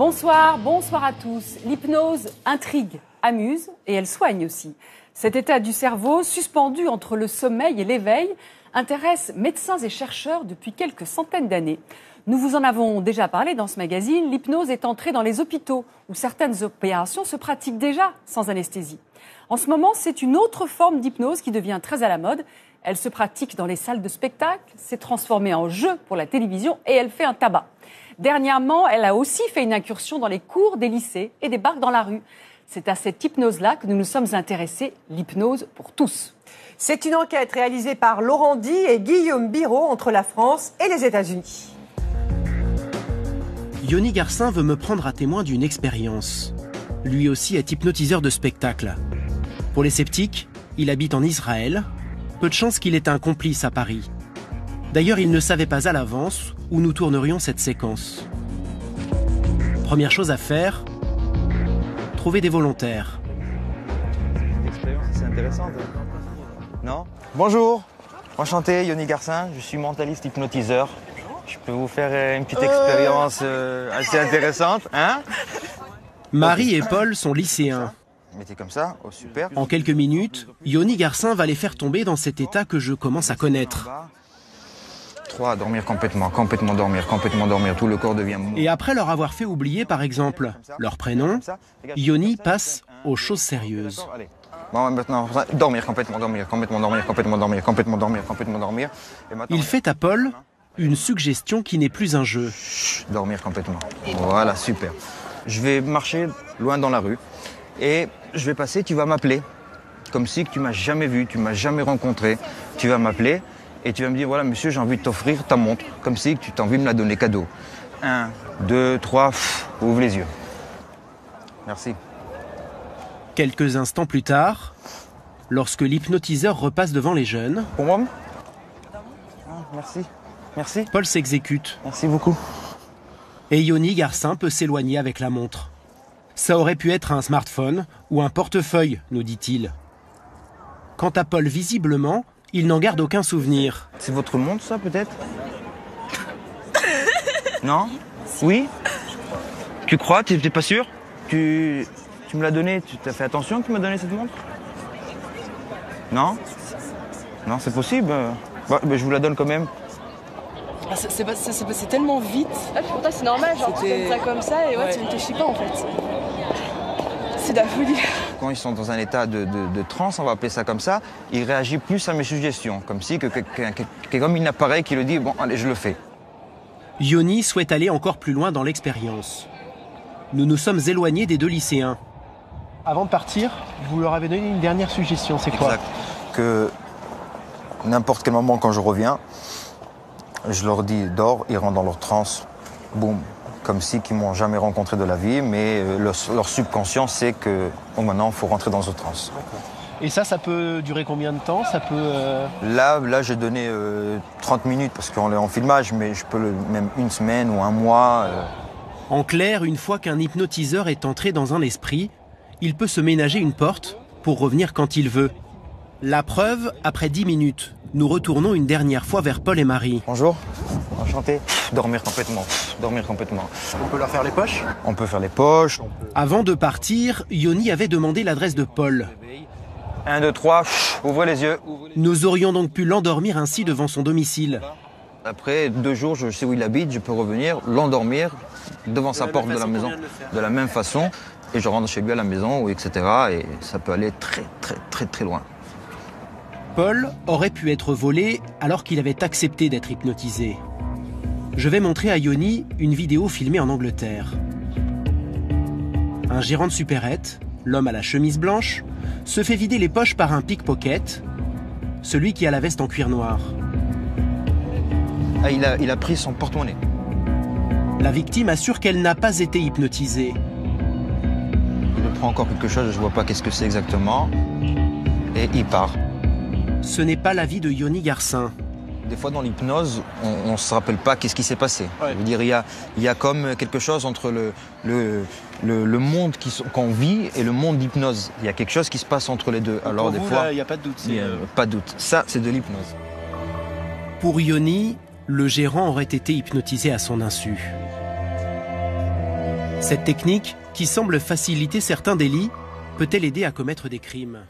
Bonsoir, bonsoir à tous. L'hypnose intrigue, amuse et elle soigne aussi. Cet état du cerveau, suspendu entre le sommeil et l'éveil, intéresse médecins et chercheurs depuis quelques centaines d'années. Nous vous en avons déjà parlé dans ce magazine. L'hypnose est entrée dans les hôpitaux où certaines opérations se pratiquent déjà sans anesthésie. En ce moment, c'est une autre forme d'hypnose qui devient très à la mode. Elle se pratique dans les salles de spectacle, s'est transformée en jeu pour la télévision et elle fait un tabac. Dernièrement, elle a aussi fait une incursion dans les cours des lycées et débarque dans la rue. C'est à cette hypnose-là que nous nous sommes intéressés, l'hypnose pour tous. C'est une enquête réalisée par Laurent Di et Guillaume Biraud entre la France et les États-Unis. Yoni Garcin veut me prendre à témoin d'une expérience. Lui aussi est hypnotiseur de spectacle. Pour les sceptiques, il habite en Israël. Peu de chance qu'il ait un complice à Paris. D'ailleurs, il ne savait pas à l'avance où nous tournerions cette séquence. Première chose à faire, trouver des volontaires. L'expérience, c'est intéressant. Non ? Bonjour, enchanté, Yoni Garcin, je suis mentaliste hypnotiseur. Je peux vous faire une petite expérience assez intéressante, hein ? Marie et Paul sont lycéens. Mettez comme ça, oh super. En quelques minutes, Yoni Garcin va les faire tomber dans cet état que je commence à connaître. 3, dormir complètement dormir, tout le corps devient mou. Et après leur avoir fait oublier, par exemple, leur prénom, Yoni passe aux choses sérieuses. Bon, maintenant, dormir. Il fait à Paul une suggestion qui n'est plus un jeu. Dormir complètement. Voilà, super. Je vais marcher loin dans la rue et je vais passer, tu vas m'appeler. Comme si tu m'as jamais vu, tu m'as jamais rencontré. Tu vas m'appeler et tu vas me dire, voilà monsieur, j'ai envie de t'offrir ta montre. Comme si tu as envie de me la donner cadeau. 1, 2, 3, ouvre les yeux. Merci. Quelques instants plus tard, lorsque l'hypnotiseur repasse devant les jeunes, Pour moi ? Merci. Merci. Paul s'exécute. Merci beaucoup. Et Yoni Garcin peut s'éloigner avec la montre. Ça aurait pu être un smartphone ou un portefeuille, nous dit-il. Quant à Paul, visiblement, il n'en garde aucun souvenir. C'est votre montre, ça, peut-être ? Non ? Oui ? Tu crois ? Tu n'es pas sûr ? Tu me l'as donné, tu t'as fait attention que tu m'as donné cette montre ? Non ? Non, c'est possible. Je vous la donne quand même. C'est passé tellement vite. Ah, pour toi c'est normal, genre tu fais ça comme ça et ouais, tu ne réfléchis pas en fait. C'est de la folie. Quand ils sont dans un état de transe, on va appeler ça comme ça, ils réagissent plus à mes suggestions, comme si comme un appareil qui le dit, bon allez je le fais. Yoni souhaite aller encore plus loin dans l'expérience. Nous nous sommes éloignés des deux lycéens. Avant de partir, vous leur avez donné une dernière suggestion, c'est quoi ? Exact. Que n'importe quel moment quand je reviens, je leur dis dors, ils rentrent dans leur transe, boum, comme si qu'ils m'ont jamais rencontré de la vie, mais leur subconscient sait que maintenant il faut rentrer dans une transe. Et ça peut durer combien de temps ? Ça peut. Là j'ai donné 30 minutes parce qu'on est en filmage, mais je peux même une semaine ou un mois. En clair, une fois qu'un hypnotiseur est entré dans un esprit, il peut se ménager une porte pour revenir quand il veut. La preuve, après 10 minutes, nous retournons une dernière fois vers Paul et Marie. Bonjour, enchanté. Dormir complètement. On peut leur faire les poches ? On peut faire les poches. Avant de partir, Yoni avait demandé l'adresse de Paul. 1, 2, 3, ouvrez les yeux. Nous aurions donc pu l'endormir ainsi devant son domicile. Après 2 jours, je sais où il habite, je peux revenir, l'endormir devant sa porte de la maison, de la même façon, et je rentre chez lui à la maison, etc. Et ça peut aller très loin. Paul aurait pu être volé alors qu'il avait accepté d'être hypnotisé. Je vais montrer à Yoni une vidéo filmée en Angleterre. Un gérant de supérette, l'homme à la chemise blanche, se fait vider les poches par un pickpocket, celui qui a la veste en cuir noir. Ah, il a pris son porte-monnaie. La victime assure qu'elle n'a pas été hypnotisée. Il prend encore quelque chose, je ne vois pas qu'est-ce que c'est exactement, et il part. Ce n'est pas l'avis de Yoni Garcin. Des fois dans l'hypnose, on ne se rappelle pas qu'est-ce qui s'est passé. Ouais. Je veux dire, il y a comme quelque chose entre le monde qu'on vit et le monde d'hypnose. Il y a quelque chose qui se passe entre les deux. Alors pour des vous, fois, il n'y a pas de doute. Pas de doute. Ça, c'est de l'hypnose. Pour Yoni, le gérant aurait été hypnotisé à son insu. Cette technique, qui semble faciliter certains délits, peut-elle aider à commettre des crimes ?